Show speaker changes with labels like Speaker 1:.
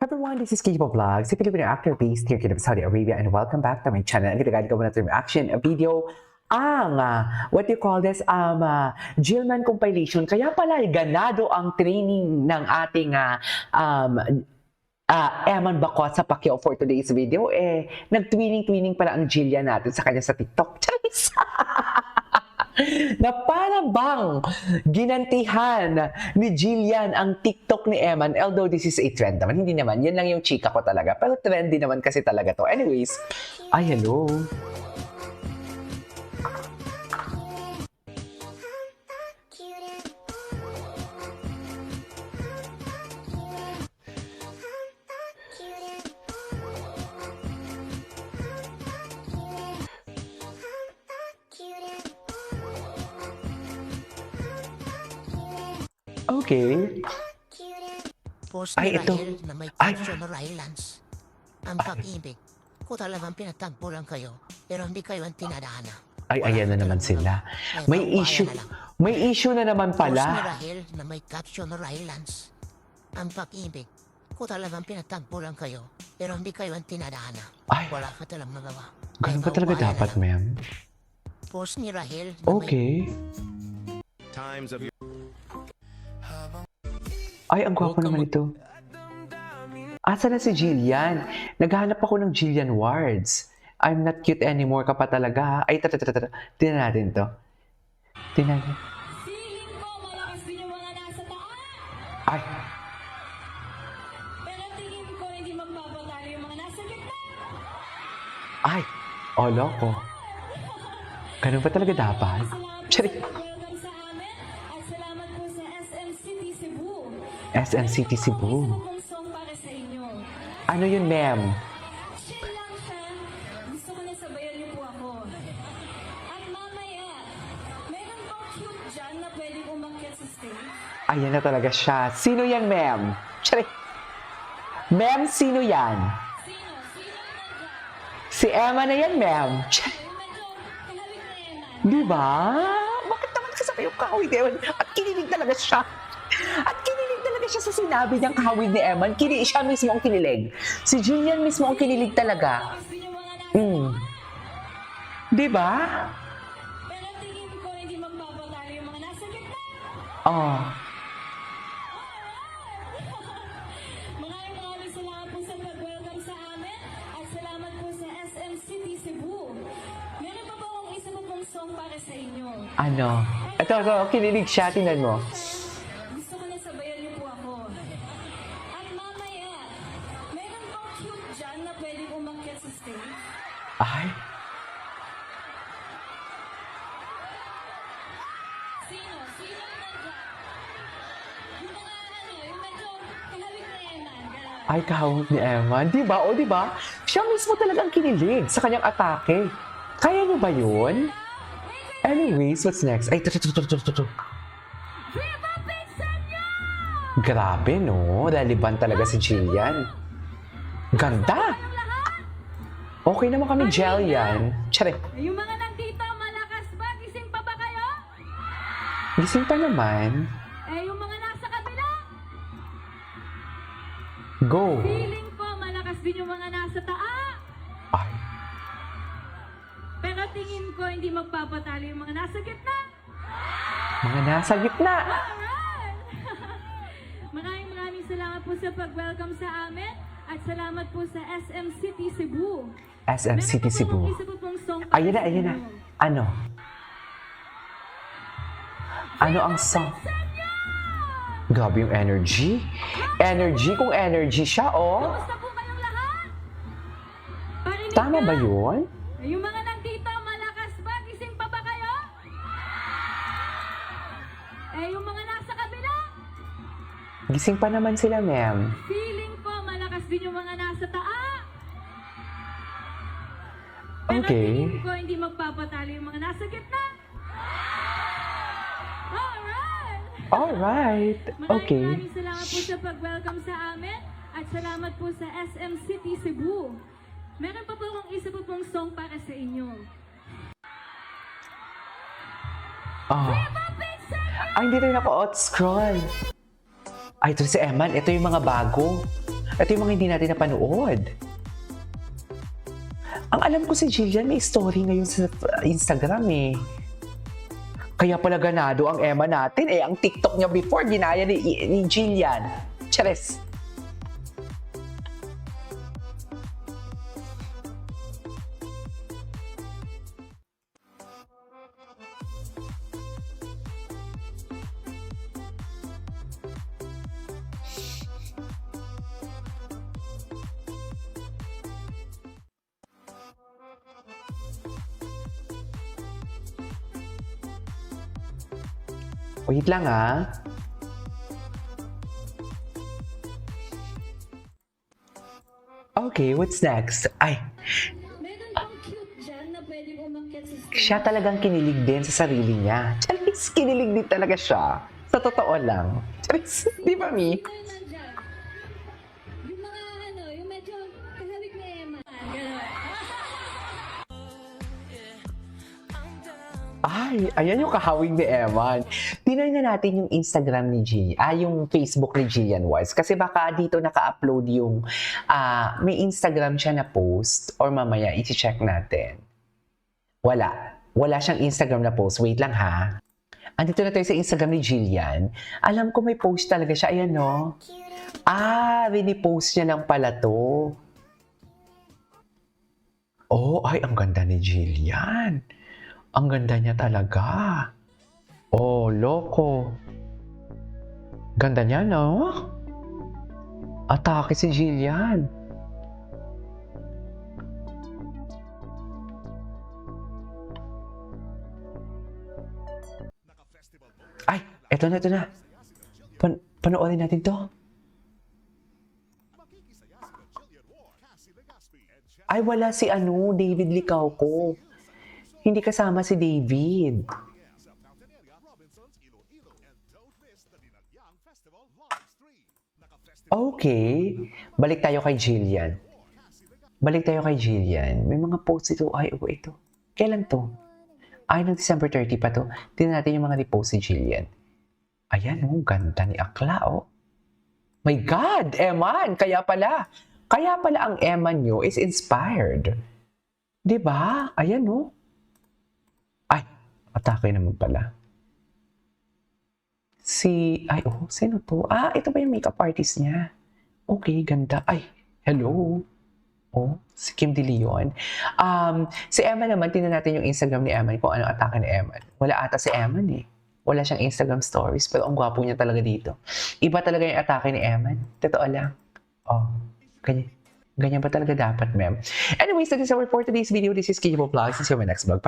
Speaker 1: Everyone, this is Kibo Vlogs, a Filipino actor based here in Saudi Arabia, and welcome back to my channel. Ang ginagamit ko muna ito reaction video ang, what do you call this, Jillman compilation. Kaya pala, ganado ang training ng ating Eman Bacot sa Pacquiao for today's video. Nag-twinning pala ang Jillian natin sa kanya sa TikTok. Charis! Na para bang ginantihan ni Jillian ang TikTok ni Eman, although this is a trend naman. Hindi naman, yan lang yung chika ko talaga. Pero trendy naman kasi talaga to. Anyways, hello. Okay.
Speaker 2: Post
Speaker 1: Ay,
Speaker 2: ni
Speaker 1: ito.
Speaker 2: Rahel na may
Speaker 1: Ay.
Speaker 2: caption na Rylance. Ang pag-ibig, kung talagang pinatagpo lang kayo, pero hindi kayo ang tinadhana.
Speaker 1: Ay, ayan na naman sila. May issue. May issue na naman
Speaker 2: Post ni
Speaker 1: pala.
Speaker 2: Rahel na may caption na Rylance. Ang pag-ibig, kung talagang pinatagpo lang kayo, pero hindi kayo ang tinadhana.
Speaker 1: Ay.
Speaker 2: Wala ka talang magawa.
Speaker 1: Ganun ba talaga dapat, ma'am?
Speaker 2: Post ni Rahel na may
Speaker 1: Okay.
Speaker 3: Times of
Speaker 1: Ay, ang gwapo naman ito. Asa na si Jillian? Naghahanap ako ng Jillian Wards. I'm not cute anymore ka pa talaga. Ay, tingnan natin to. Tingnan natin.
Speaker 4: Feeling ko malakas din yung mga nasa taas.
Speaker 1: Ay,
Speaker 4: Pero tingin ko hindi magpapatalo yung mga nasa gitna.
Speaker 1: ay. Oh, loko. Ganun ba talaga dapat?
Speaker 4: Salamat
Speaker 1: Sorry.
Speaker 4: po sa welcome sa amin at salamat po sa SM City Cebu.
Speaker 1: SMCT Cebu.
Speaker 4: Isa po pong song para sa inyo.
Speaker 1: Ano yun, ma'am?
Speaker 4: Chill lang siya. Gusto ko na sabayan niyo po ako. At mamaya, meron bang cute dyan na pwedeng umakyat sa stage?
Speaker 1: Ayan na talaga siya. Sino yan, ma'am? Sorry. Ma'am, sino yan?
Speaker 4: Sino? Sino na dyan?
Speaker 1: Si Emma na yan, ma'am. Sorry.
Speaker 4: Yung medyo kahawig na yan, man.
Speaker 1: Di ba? Bakit naman kasabay yung kahawig ni Eman? At kinilig talaga siya. At kinilig talaga siya sa sinabi niyang kahawig ni Eman. Siya mismo ang kinilig. Si Jillian mismo ang kinilig talaga.
Speaker 4: Malakas din yung mga nasa
Speaker 1: Mm. Di ba?
Speaker 4: Pero tingin ko hindi magpapatalo yung mga nasa gitna.
Speaker 1: Oh.
Speaker 4: Maraming salamat po sa pag-welcome sa amin at salamat po sa SM City Cebu. Meron pa po akong isa po pong song para sa inyo.
Speaker 1: Ano? Ito, kinilig siya. Tingnan mo.
Speaker 4: Gusto ko na sabayan niyo po ako. At mamaya, meron bang cute dyan na pwedeng umakyat sa stage?
Speaker 1: Ay.
Speaker 4: Sino? Sino na dyan? Yung mga yung medyo kahawig na yan, man. Ganun.
Speaker 1: Ay, kahawig ni Eman. Di ba? O, di ba? Siya mismo talagang kinilig sa kanyang atake. Kaya niyo ba yun? Anyways, what's next? Ay, ito.
Speaker 4: Viva Pinsanyo!
Speaker 1: Grabe, no? Laliban talaga si Jillian. Ganda! Okay naman kami, Jillian. Tsare,
Speaker 4: Yung mga nandito, malakas ba? Gising pa ba kayo?
Speaker 1: gising pa naman.
Speaker 4: Yung mga nasa kabila,
Speaker 1: Go!
Speaker 4: feeling ko malakas din yung mga nasa taas.
Speaker 1: Ay,
Speaker 4: Pero tingin ko hindi magpapatalo yung mga nasa gitna.
Speaker 1: mga nasa gitna.
Speaker 4: Alright! maraming salamat po sa pag-welcome sa amin at salamat po sa SM City Cebu.
Speaker 1: SM City Cebu.
Speaker 4: Isa po pong song para
Speaker 1: Ayun na,
Speaker 4: sa
Speaker 1: ayun na.
Speaker 4: inyo.
Speaker 1: Ano? Ano ang song? Grabe yung energy. Energy kung energy siya, oh.
Speaker 4: Kamusta po kayong lahat? Parinig
Speaker 1: Tama
Speaker 4: ka?
Speaker 1: ba yun?
Speaker 4: Yung mga nandito, malakas ba? Gising pa ba kayo? Yung mga nasa kabila,
Speaker 1: Gising pa naman sila, ma'am.
Speaker 4: feeling ko malakas din yung mga nasa taas. Pero
Speaker 1: Okay.
Speaker 4: tingin ko hindi magpapatalo yung mga nasa gitna. Alright!
Speaker 1: Alright. Okay.
Speaker 4: Maraming salamat po sa pag-welcome sa amin at salamat po sa SM City Cebu. Meron pa po akong isa po pong song para sa inyo.
Speaker 1: Oh. Ay, hindi tayo naka-out-scroll. Ay, ito si Eman. Ito yung mga bago. Ito yung mga hindi natin napanood. Ang alam ko si Jillian may story ngayon sa Instagram eh. Kaya pala ganado ang Emma natin eh. Ang TikTok niya before, ginaya ni Jillian. Chares! Wait lang ah. Okay, what's next? Ay,
Speaker 4: Meron pang cute dyan na pwedeng umakyat sa stage.
Speaker 1: siya talagang kinilig din sa sarili niya. Charis, kinilig din talaga siya. Sa totoo lang. Charis, di ba, Mi?
Speaker 4: Sino yung nandyan? Yung mga yung medyo kahawig ni Emma. Ganon.
Speaker 1: Ay, ayan yung kahawig ni Eman. Tingnan na natin yung Instagram ni yung Facebook ni Jillian Wise. Kasi baka dito naka-upload yung, may Instagram siya na post or mamaya iti-check natin. Wala. Wala siyang Instagram na post. Wait lang ha. Andito na tayo sa Instagram ni Jillian. Alam ko may post talaga siya. Ayan no. Rinipost niya lang pala to. Oh, ay, ang ganda ni Jillian. Ang ganda niya talaga. Oh, loko. Ganda niya, no? Atake si Jillian. Ay, eto na. Panoorin natin to. Ay, wala si David Licauco. Hindi kasama si David. Okay. Balik tayo kay Jillian. May mga posts ito. Ay, ito. Kailan to? Ay, ng December 30 pa to. Tingnan natin yung mga repost ni Jillian. Ayan, ganda ni Akla, My God, Eman! Kaya pala ang Eman nyo is inspired. Diba? Ayan, Ay, atake naman pala. Sino to? Ito ba yung makeup artist niya? Okay, ganda. Ay, hello. Si Kim De Leon. Si Emma naman, tingnan natin yung Instagram ni Emma kung anong atake ni Emma. Wala ata si Emma eh. Wala siyang Instagram stories, pero ang gwapo niya talaga dito. Iba talaga yung atake ni Emma. Totoo lang. Ganyan ba talaga dapat, ma'am? Anyways, that is our for today's video. This is Kijibo Vlogs. See you in my next vlog. Bye!